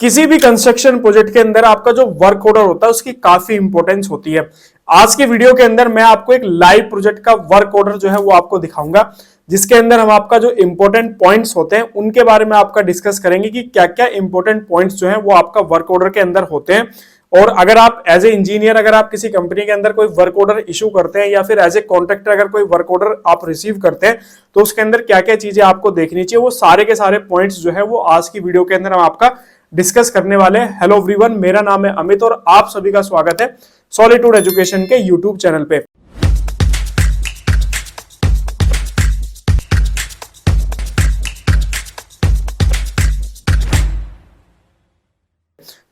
किसी भी construction project के अंदर आपका जो वर्क ऑर्डर होता है उसकी काफी इंपॉर्टेंस होती है। आज के वीडियो के अंदर मैं आपको एक लाइव प्रोजेक्ट का वर्क ऑर्डर जो है वो आपको दिखाऊंगा, जिसके अंदर हम आपका जो इंपॉर्टेंट पॉइंट्स होते हैं उनके बारे में आपका डिस्कस करेंगे कि क्या क्या इंपॉर्टेंट पॉइंट्स जो है वो आपका वर्क ऑर्डर के अंदर होते हैं। और अगर आप एज ए इंजीनियर अगर आप किसी कंपनी के अंदर कोई वर्क ऑर्डर इशू करते हैं या फिर एज ए कॉन्ट्रैक्टर अगर कोई वर्क ऑर्डर आप रिसीव करते हैं तो उसके अंदर क्या क्या चीजें आपको देखनी चाहिए, वो सारे के सारे पॉइंट्स जो है वो आज की वीडियो के अंदर हम आपका डिस्कस करने वाले हैं। हेलो एवरीवन, मेरा नाम है अमित और आप सभी का स्वागत है सॉलिट्यूड एजुकेशन के यूट्यूब चैनल पे।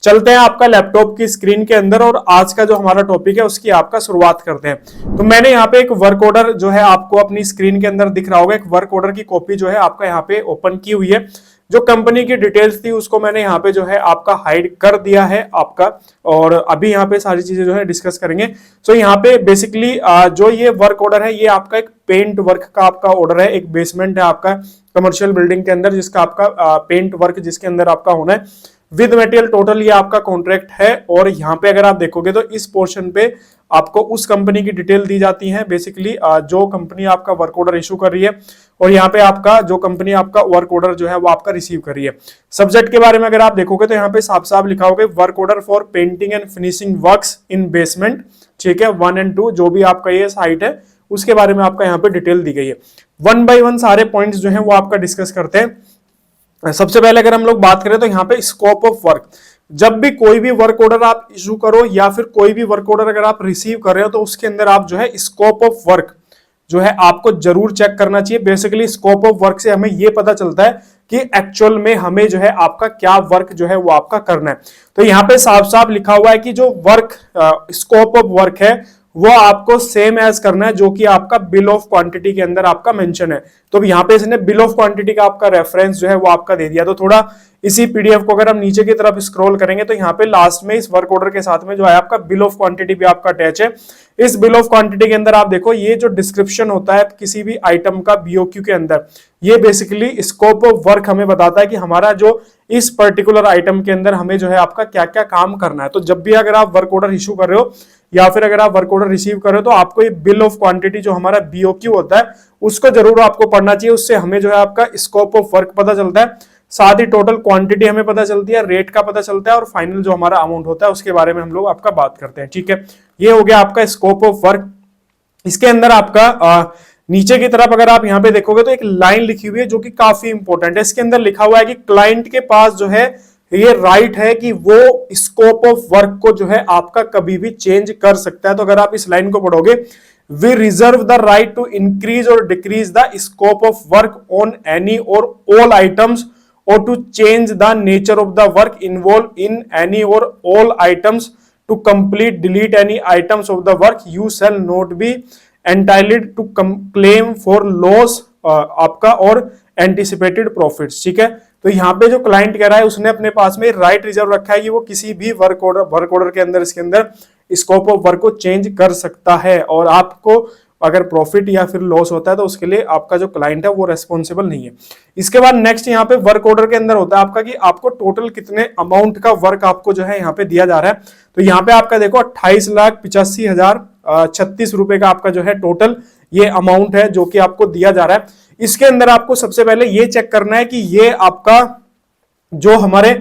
चलते हैं आपका लैपटॉप की स्क्रीन के अंदर और आज का जो हमारा टॉपिक है उसकी आपका शुरुआत करते हैं। तो मैंने यहाँ पे एक वर्क ऑर्डर जो है आपको अपनी स्क्रीन के अंदर दिख रहा होगा, एक वर्क ऑर्डर की कॉपी जो है आपका यहाँ पे ओपन की हुई है। जो कंपनी की डिटेल्स थी उसको मैंने यहाँ पे जो है आपका हाइड कर दिया है आपका, और अभी यहाँ पे सारी चीजें जो है डिस्कस करेंगे। सो यहाँ पे बेसिकली जो ये वर्क ऑर्डर है ये आपका एक पेंट वर्क का आपका ऑर्डर है। एक बेसमेंट है आपका कमर्शियल बिल्डिंग के अंदर जिसका आपका पेंट वर्क जिसके अंदर आपका होना है विद मटेरियल टोटल, ये आपका कॉन्ट्रैक्ट है। और यहाँ पे अगर आप देखोगे तो इस पोर्शन पे आपको उस कंपनी की डिटेल दी जाती है, बेसिकली जो कंपनी आपका वर्क ऑर्डर इशू कर रही है, और यहाँ पे आपका जो कंपनी आपका वर्क ऑर्डर जो है वो आपका रिसीव कर रही है। सब्जेक्ट के बारे में अगर आप देखोगे तो यहाँ पे साफ साफ लिखा होगा work order for painting and finishing works in basement, ठीक है, 1 और 2 जो भी आपका ये साइट है उसके बारे में आपका यहाँ पे डिटेल दी गई है। 1 बाय 1 सारे पॉइंट्स जो है वो आपका डिस्कस करते हैं। सबसे पहले अगर हम लोग बात करें तो यहाँ पे स्कोप ऑफ वर्क, जब भी कोई भी वर्क ऑर्डर आप इशू करो या फिर कोई भी वर्क ऑर्डर अगर आप रिसीव कर रहे हो तो उसके अंदर आप जो है स्कोप ऑफ वर्क जो है आपको जरूर चेक करना चाहिए। बेसिकली स्कोप ऑफ वर्क से हमें यह पता चलता है कि एक्चुअल में हमें जो है आपका क्या वर्क जो है वो आपका करना है। तो यहाँ पे साफ साफ लिखा हुआ है कि जो वर्क स्कोप ऑफ वर्क है वो आपको सेम एज करना है जो कि आपका बिल ऑफ क्वांटिटी के अंदर आपका मेंशन है। तो यहाँ पे इसने बिल ऑफ क्वांटिटी का आपका रेफरेंस जो है वो आपका दे दिया। तो थोड़ा इसी पीडीएफ को अगर हम नीचे की तरफ स्क्रॉल करेंगे तो यहाँ पे लास्ट में इस वर्क ऑर्डर के साथ में जो है आपका बिल ऑफ क्वांटिटी भी आपका अटैच है। इस बिल ऑफ क्वांटिटी के अंदर आप देखो ये जो डिस्क्रिप्शन होता है किसी भी आइटम का बीओक्यू के अंदर, ये बेसिकली स्कोप ऑफ वर्क हमें बताता है कि हमारा जो इस पर्टिकुलर आइटम के अंदर हमें जो है आपका क्या क्या काम करना है। तो जब भी अगर आप वर्क ऑर्डर इशू कर रहे हो या फिर अगर आप वर्क ऑर्डर रिसीव कर रहे हो तो आपको ये बिल ऑफ क्वांटिटी जो हमारा बीओक्यू होता है उसको जरूर आपको पढ़ना चाहिए। उससे हमें जो है आपका स्कोप ऑफ वर्क पता चलता है, साथ ही टोटल क्वांटिटी हमें पता चलती है, रेट का पता चलता है और फाइनल जो हमारा अमाउंट होता है उसके बारे में हम लोग आपका बात करते हैं। ठीक है, ये हो गया आपका स्कोप ऑफ वर्क। इसके अंदर आपका नीचे की तरफ अगर आप यहाँ पे देखोगे तो एक लाइन लिखी हुई है जो कि काफी इंपॉर्टेंट है। इसके अंदर लिखा हुआ है कि क्लाइंट के पास जो है ये राइट है कि वो स्कोप ऑफ वर्क को जो है आपका कभी भी चेंज कर सकता है। तो अगर आप इस लाइन को पढ़ोगे, we reserve the right to increase or decrease the scope of work on any or all items or to change the nature of the work involved in any or all items to complete delete any items of the work you shall not be entitled to claim for loss आपका और anticipated profits। ठीक है, तो यहाँ पे जो client कह रहा है उसने अपने पास में राइट रिजर्व रखा है कि वो किसी भी वर्क ऑर्डर के अंदर इसके अंदर स्कोप ऑफ वर्क को चेंज कर सकता है, और आपको अगर प्रॉफिट या फिर लॉस होता है तो उसके लिए आपका जो क्लाइंट है वो रेस्पॉन्सिबल नहीं है। इसके बाद नेक्स्ट यहाँ पे वर्क ऑर्डर के अंदर होता है आपका कि आपको टोटल कितने अमाउंट का वर्क आपको जो है यहाँ पे दिया जा रहा है। तो यहाँ पे आपका देखो 28,85,036 रुपए का आपका जो है टोटल ये अमाउंट है जो कि आपको दिया जा रहा है। इसके अंदर आपको सबसे पहले ये चेक करना है कि ये आपका जो हमारे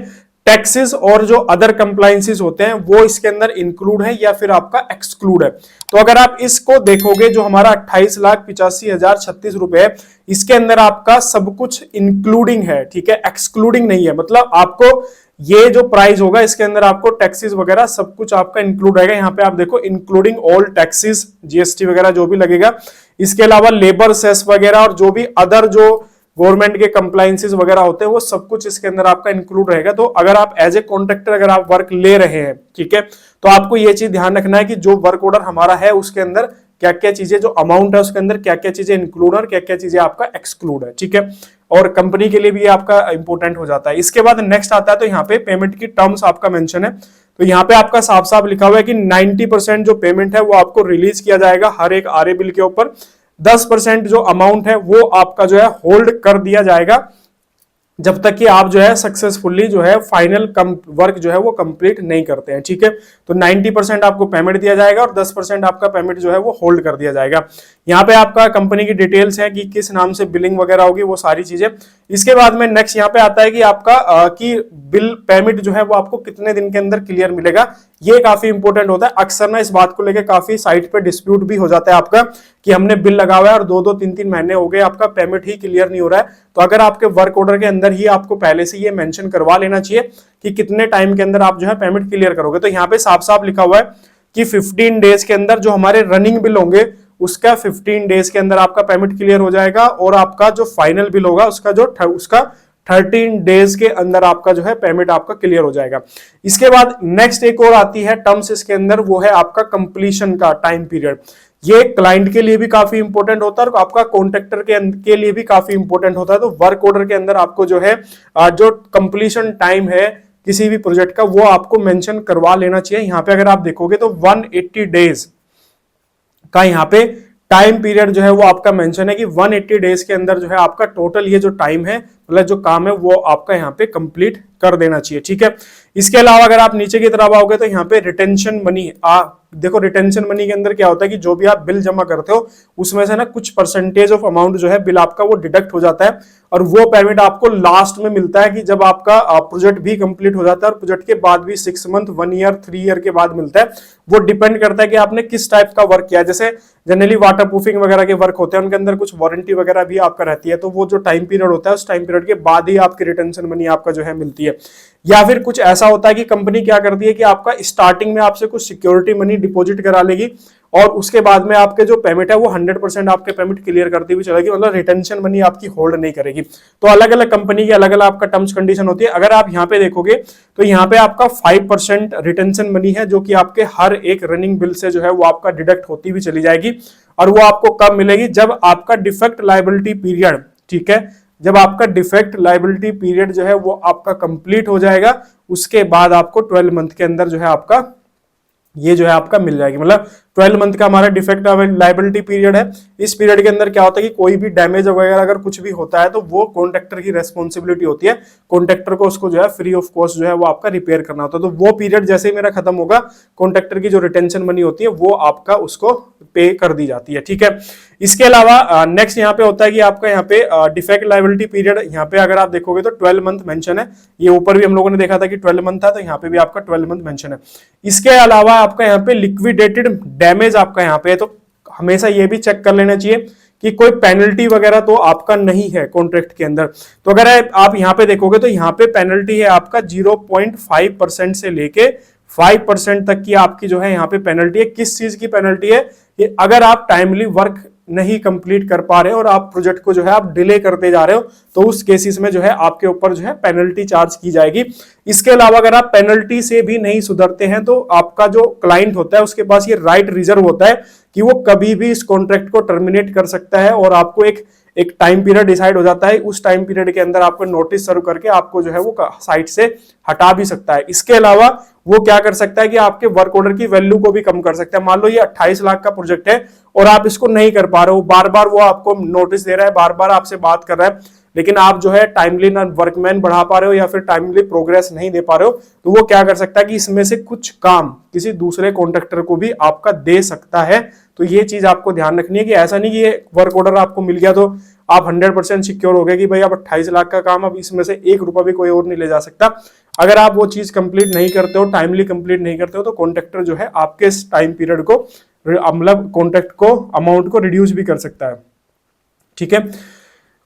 टैक्सेस और जो अदर कंप्लायंसेस होते हैं वो इसके अंदर इंक्लूड है या फिर आपका एक्सक्लूड है। तो अगर आप इसको देखोगे जो हमारा 28,85,036 रुपए है इसके अंदर आपका सब कुछ इंक्लूडिंग है, ठीक है, एक्सक्लूडिंग नहीं है। मतलब आपको ये जो प्राइस होगा इसके अंदर आपको टैक्सेस वगैरह सब कुछ आपका इंक्लूड रहेगा। यहाँ पे आप देखो इंक्लूडिंग ऑल टैक्सेस, जीएसटी वगैरह जो भी लगेगा, इसके अलावा लेबर सेस वगैरह और जो भी अदर जो गवर्नमेंट के कंप्लायंसेस वगैरह होते हैं वो सब कुछ इसके अंदर आपका इंक्लूड रहेगा। तो अगर आप एज ए कॉन्ट्रैक्टर अगर आप वर्क ले रहे हैं, ठीक है, तो आपको ये चीज ध्यान रखना है कि जो वर्क ऑर्डर हमारा है उसके अंदर क्या क्या चीजें, जो अमाउंट है उसके अंदर क्या क्या चीजें इंक्लूड और क्या क्या चीजें आपका एक्सक्लूड है। ठीक है, और कंपनी के लिए भी आपका इंपॉर्टेंट हो जाता है। इसके बाद नेक्स्ट आता है तो यहाँ पे पेमेंट की टर्म्स आपका मेंशन है। तो यहाँ पे आपका साफ साफ लिखा हुआ है कि 90% जो पेमेंट है वो आपको रिलीज किया जाएगा हर एक आरए बिल के ऊपर। 10% जो अमाउंट है वो आपका जो है होल्ड कर दिया जाएगा जब तक कि आप जो है सक्सेसफुली जो है फाइनल वर्क जो है वो कंप्लीट नहीं करते हैं। ठीक है, तो 90% आपको पेमेंट दिया जाएगा और 10% आपका पेमेंट जो है वो होल्ड कर दिया जाएगा। यहाँ पे आपका कंपनी की डिटेल्स है कि किस नाम से बिलिंग वगैरह होगी, वो सारी चीजें। इसके बाद में नेक्स्ट यहाँ पे आता है कि आपका कि बिल पेमेंट जो है वो आपको कितने दिन के अंदर क्लियर मिलेगा। ये काफी इंपॉर्टेंट होता है। अक्सर ना इस बात को लेकर काफी साइट पे डिस्प्यूट भी हो जाता है आपका कि हमने बिल लगा हुआ है और 2-2 3-3 महीने हो गए, आपका पेमेंट ही क्लियर नहीं हो रहा है। तो अगर आपके वर्क ऑर्डर के अंदर ही आपको पहले से ये मेंशन करवा लेना चाहिए कि कितने टाइम के अंदर आप जो है पेमेंट क्लियर करोगे। तो यहाँ पे साफ साफ लिखा हुआ है कि 15 डेज के अंदर जो हमारे रनिंग बिल होंगे उसका 15 डेज के अंदर आपका पेमेंट क्लियर हो जाएगा, और आपका जो फाइनल बिल होगा उसका 13 डेज के अंदर आपका जो है पेमेंट आपका क्लियर हो जाएगा। इसके बाद नेक्स्ट एक और आती है टर्म्स इसके अंदर, वो है आपका कंप्लीशन का टाइम पीरियड। ये क्लाइंट के लिए भी काफी इंपॉर्टेंट होता है और आपका कॉन्ट्रैक्टर के लिए भी काफी इंपॉर्टेंट होता है। तो वर्क ऑर्डर के अंदर आपको जो है जो कंप्लीशन टाइम है किसी भी प्रोजेक्ट का वो आपको मेंशन करवा लेना चाहिए। यहाँ पे अगर आप देखोगे तो 180 डेज का यहाँ पे टाइम पीरियड जो है वो आपका मेंशन है कि 180 डेज के अंदर जो है आपका टोटल ये जो टाइम है मतलब जो काम है वो आपका यहाँ पे कंप्लीट कर देना चाहिए। ठीक है, इसके अलावा अगर आप नीचे की तरफ आओगे तो यहाँ पे रिटेंशन मनी देखो रिटेंशन मनी के अंदर क्या होता है कि जो भी आप बिल जमा करते हो उसमें से ना कुछ परसेंटेज ऑफ अमाउंट जो है बिल आपका वो डिडक्ट हो जाता है, और वो पेमेंट आपको लास्ट में मिलता है कि जब आपका प्रोजेक्ट भी कंप्लीट हो जाता है, और प्रोजेक्ट के बाद भी 6 मंथ 1 ईयर 3 ईयर के बाद मिलता है। वो डिपेंड करता है कि आपने किस टाइप का वर्क किया। जैसे जनरली वाटर प्रूफिंग वगैरह के वर्क होते हैं उनके अंदर कुछ वारंटी वगैरह भी आपका रहती है, तो वो जो टाइम पीरियड होता है उस टाइम पीरियड के बाद ही आपकी रिटेंशन मनी आपका जो है मिलती है। या फिर कुछ ऐसा होता है कि कंपनी क्या करती है कि आपका स्टार्टिंग में आपसे कुछ सिक्योरिटी मनी डिपॉजिट करा लेगी और उसके बाद में आपके जो पेमेंट है वो 100% आपके पेमेंट क्लियर करती हुई चलेगी, मतलब रिटेंशन मनी आपकी होल्ड नहीं करेगी। तो अलग अलग कंपनी की अलग अलग आपका टर्म्स कंडीशन होती है। अगर आप यहाँ पे देखोगे तो यहाँ पे आपका 5% रिटेंशन मनी है जो कि आपके हर एक रनिंग बिल से जो है वो आपका डिडक्ट होती हुई चली जाएगी, और वो आपको कब मिलेगी जब आपका डिफेक्ट लायबिलिटी पीरियड, ठीक है, जब आपका डिफेक्ट लायबिलिटी पीरियड जो है वो आपका कंप्लीट हो जाएगा उसके बाद आपको 12 मंथ के अंदर जो है आपका ये जो है आपका मिल जाएगी। मतलब 12 मंथ का हमारा डिफेक्ट लायबिलिटी पीरियड है। इस पीरियड के अंदर क्या होता है कि कोई भी डैमेज वगैरह अगर कुछ भी होता है तो वो कॉन्ट्रैक्टर की रेस्पॉन्सिबिलिटी होती है, कॉन्ट्रैक्टर को उसको जो है फ्री ऑफ कॉस्ट जो है वो आपका रिपेयर करना होता है। तो वो पीरियड जैसे ही मेरा खत्म होगा कॉन्ट्रैक्टर की जो रिटेंशन मनी होती है वो आपका उसको पे कर दी जाती है। ठीक है, इसके अलावा नेक्स्ट यहाँ पे होता है कि आपका यहाँ पे डिफेक्ट लायबिलिटी पीरियड, यहाँ पे अगर आप देखोगे तो 12 मंथ मेंशन है। ये ऊपर भी हम लोगों ने देखा था कि 12 मंथ था, तो यहाँ पे भी आपका 12 मंथ मेंशन है। इसके अलावा आपका यहाँ पे लिक्विडेटेड डैमेज आपका यहाँ पे है, तो हमेशा ये भी चेक कर लेना चाहिए कि कोई पेनल्टी वगैरह तो आपका नहीं है कॉन्ट्रैक्ट के अंदर। तो अगर आप यहाँ पे देखोगे तो यहाँ पे पेनल्टी है आपका 0.5% से लेके 5% तक की आपकी जो है यहाँ पे पेनल्टी है। किस चीज की पेनल्टी है? कि अगर आप टाइमली वर्क नहीं कंप्लीट कर पा रहे हो और आप प्रोजेक्ट को जो है आप डिले करते जा रहे हो तो उस केसेस में जो है आपके ऊपर जो है पेनल्टी चार्ज की जाएगी। इसके अलावा अगर आप पेनल्टी से भी नहीं सुधरते हैं तो आपका जो क्लाइंट होता है उसके पास ये राइट रिजर्व होता है कि वो कभी भी इस कॉन्ट्रैक्ट को टर्मिनेट कर सकता है, और आपको एक टाइम पीरियड डिसाइड हो जाता है, उस टाइम पीरियड के अंदर आपको नोटिस सर्व करके आपको जो है वो साइट से हटा भी सकता है। इसके अलावा वो क्या कर सकता है कि आपके वर्क ऑर्डर की वैल्यू को भी कम कर सकता है। मान लो ये 28 लाख का प्रोजेक्ट है और आप इसको नहीं कर पा रहे हो, बार बार वो आपको नोटिस दे रहा है, बार बार आपसे बात कर रहा है, लेकिन आप जो है टाइमली ना वर्कमैन बढ़ा पा रहे हो या फिर टाइमली प्रोग्रेस नहीं दे पा रहे हो, तो वो क्या कर सकता है कि इसमें से कुछ काम किसी दूसरे कॉन्ट्रैक्टर को भी आपका दे सकता है। तो ये चीज आपको ध्यान रखनी है कि ऐसा नहीं कि ये वर्क ऑर्डर आपको मिल गया तो आप 100% सिक्योर हो गए कि भाई अब 28 लाख का काम, अब इसमें से 1 रुपया भी कोई और नहीं ले जा सकता। अगर आप वो चीज कंप्लीट नहीं करते हो, टाइमली कंप्लीट नहीं करते हो, तो कॉन्ट्रैक्टर जो है आपके इस टाइम पीरियड को मतलब कॉन्ट्रैक्ट को अमाउंट को रिड्यूस भी कर सकता है। ठीक है,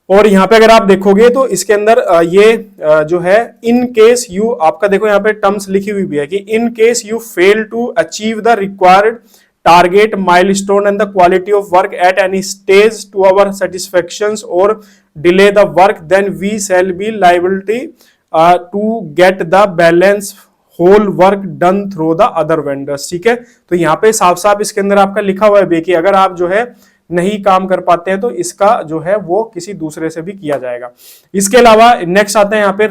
और यहाँ पे अगर आप देखोगे तो इसके अंदर ये जो है इन केस यू, आपका देखो यहाँ पे टर्म्स लिखी हुई भी है कि in case you fail to achieve the required target milestone and the quality of work at any stage to our satisfactions or delay the work, then we shall be liable to get the balance whole work done through the other vendors। ठीक है, तो यहाँ पे साफ साफ इसके अंदर आपका लिखा हुआ है कि अगर आप जो है नहीं काम कर पाते हैं तो इसका जो है वो किसी दूसरे से भी किया जाएगा। इसके अलावा नेक्स्ट आता है यहाँ पे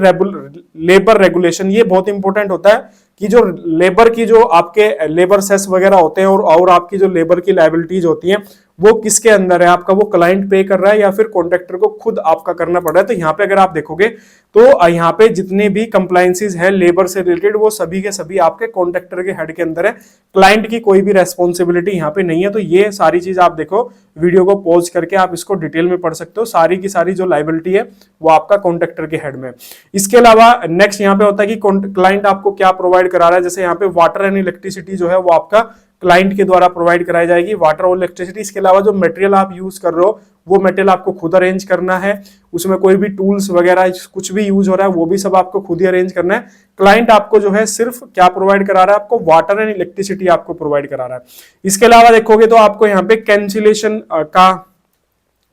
लेबर रेगुलेशन। ये बहुत इंपॉर्टेंट होता है कि जो लेबर की जो आपके लेबर सेस वगैरह होते हैं और आपकी जो लेबर की लायबिलिटीज होती हैं वो किसके अंदर है, आपका वो क्लाइंट पे कर रहा है या फिर कॉन्ट्रैक्टर को खुद आपका करना पड़ रहा है। तो यहाँ पे अगर आप देखोगे तो यहाँ पे जितने भी कंप्लायंसेस है लेबर से रिलेटेड वो सभी के सभी आपके कॉन्ट्रैक्टर के हेड के अंदर है, क्लाइंट की कोई भी रेस्पॉन्सिबिलिटी यहाँ पे नहीं है। तो ये सारी चीज आप देखो, वीडियो को पॉज करके आप इसको डिटेल में पढ़ सकते हो, सारी की सारी जो लाइबिलिटी है वो आपका कॉन्ट्रैक्टर के हेड में। इसके अलावा नेक्स्ट यहाँ पे होता है कि क्लाइंट आपको क्या प्रोवाइड करा रहा है, जैसे यहाँ पे वाटर एंड इलेक्ट्रिसिटी जो है वो आपका क्लाइंट के द्वारा प्रोवाइड कराई जाएगी, वाटर और इलेक्ट्रिसिटी। इसके अलावा जो मटेरियल आप यूज कर रहे हो वो मटेरियल आपको खुद अरेंज करना है, उसमें कोई भी टूल्स वगैरह कुछ भी यूज हो रहा है वो भी सब आपको खुद ही अरेंज करना है। क्लाइंट आपको जो है सिर्फ क्या प्रोवाइड करा रहा है, आपको वाटर एंड इलेक्ट्रिसिटी आपको प्रोवाइड करा रहा है। इसके अलावा देखोगे तो आपको यहाँ पे कैंसिलेशन का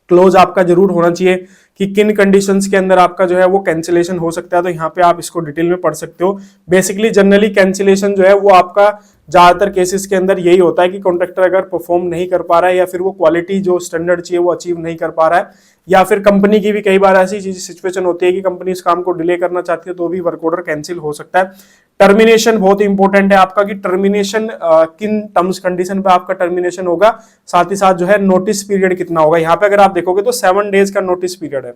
क्लोज आपका जरूर होना चाहिए कि किन कंडीशंस के अंदर आपका जो है वो कैंसिलेशन हो सकता है। तो यहाँ पे आप इसको डिटेल में पढ़ सकते हो। बेसिकली जनरली कैंसिलेशन जो है वो आपका ज्यादातर केसेस के अंदर यही होता है कि कॉन्ट्रैक्टर अगर परफॉर्म नहीं कर पा रहा है या फिर वो क्वालिटी जो स्टैंडर्ड चाहिए वो अचीव नहीं कर पा रहा है, या फिर कंपनी की भी कई बार ऐसी सिचुएशन होती है कि कंपनी इस काम को डिले करना चाहती है तो भी वर्क ऑर्डर कैंसिल हो सकता है। टर्मिनेशन बहुत इंपॉर्टेंट है आपका कि टर्मिनेशन किन टर्म्स कंडीशन पे आपका टर्मिनेशन होगा, साथ ही साथ जो है नोटिस पीरियड कितना होगा। यहाँ पे अगर आप देखोगे तो 7 डेज का नोटिस पीरियड है,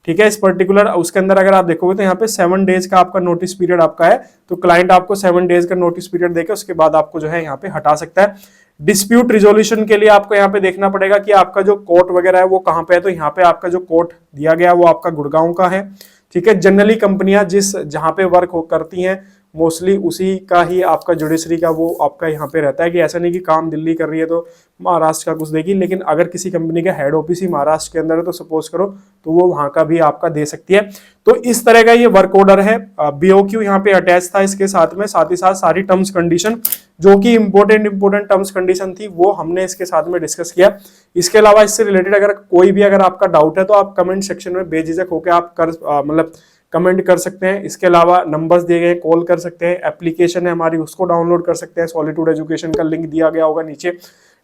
ठीक है। इस पर्टिकुलर उसके अंदर अगर आप देखोगे तो यहाँ पे 7 डेज का आपका नोटिस पीरियड आपका है। तो क्लाइंट आपको 7 डेज का नोटिस पीरियड देकर उसके बाद आपको जो है यहाँ पे हटा सकता है। डिस्प्यूट रिजोल्यूशन के लिए आपको यहाँ पे देखना पड़ेगा कि आपका जो कोर्ट वगैरह है वो कहाँ पे है। तो यहाँ पे आपका जो कोर्ट दिया गया वो आपका गुड़गांव का है, ठीक है। जनरली कंपनियां जहां पे वर्क करती हैं मोस्टली उसी का ही आपका जुडिशरी का वो आपका यहाँ पे रहता है, कि ऐसा नहीं कि काम दिल्ली कर रही है तो महाराष्ट्र का कुछ देगी। लेकिन अगर किसी कंपनी का हेड ऑफिस ही महाराष्ट्र के अंदर है तो सपोज करो तो वो वहां का भी आपका दे सकती है। तो इस तरह का ये वर्क ऑर्डर है। बीओक्यू यहाँ पे अटैच था इसके साथ में, साथ ही साथ सारी टर्म्स कंडीशन जो कि इंपोर्टेंट टर्म्स कंडीशन थी वो हमने इसके साथ में डिस्कस किया। इसके अलावा इससे रिलेटेड अगर कोई भी अगर आपका डाउट है तो आप कमेंट सेक्शन में बेझिझक होकर आप मतलब कमेंट कर सकते हैं। इसके अलावा नंबर्स दिए गए, कॉल कर सकते हैं, एप्लीकेशन है हमारी उसको डाउनलोड कर सकते हैं, सॉलिट्यूड एजुकेशन का लिंक दिया गया होगा नीचे।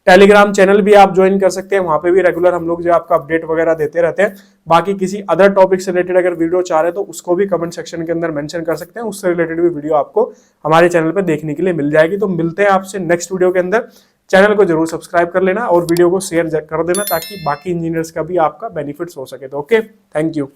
टेलीग्राम चैनल भी आप ज्वाइन कर सकते हैं, वहां पे भी रेगुलर हम लोग जो आपका अपडेट वगैरह देते रहते हैं। बाकी किसी अदर टॉपिक से रिलेटेड अगर वीडियो चाह रहे हैं तो उसको भी कमेंट सेक्शन के अंदर मेंशन कर सकते हैं, उससे रिलेटेड भी वीडियो आपको हमारे चैनल पर देखने के लिए मिल जाएगी। तो मिलते हैं आपसे नेक्स्ट वीडियो के अंदर। चैनल को जरूर सब्सक्राइब कर लेना और वीडियो को शेयर कर देना ताकि बाकी इंजीनियर्स का भी आपका बेनिफिट्स हो सके। तो ओके, थैंक यू।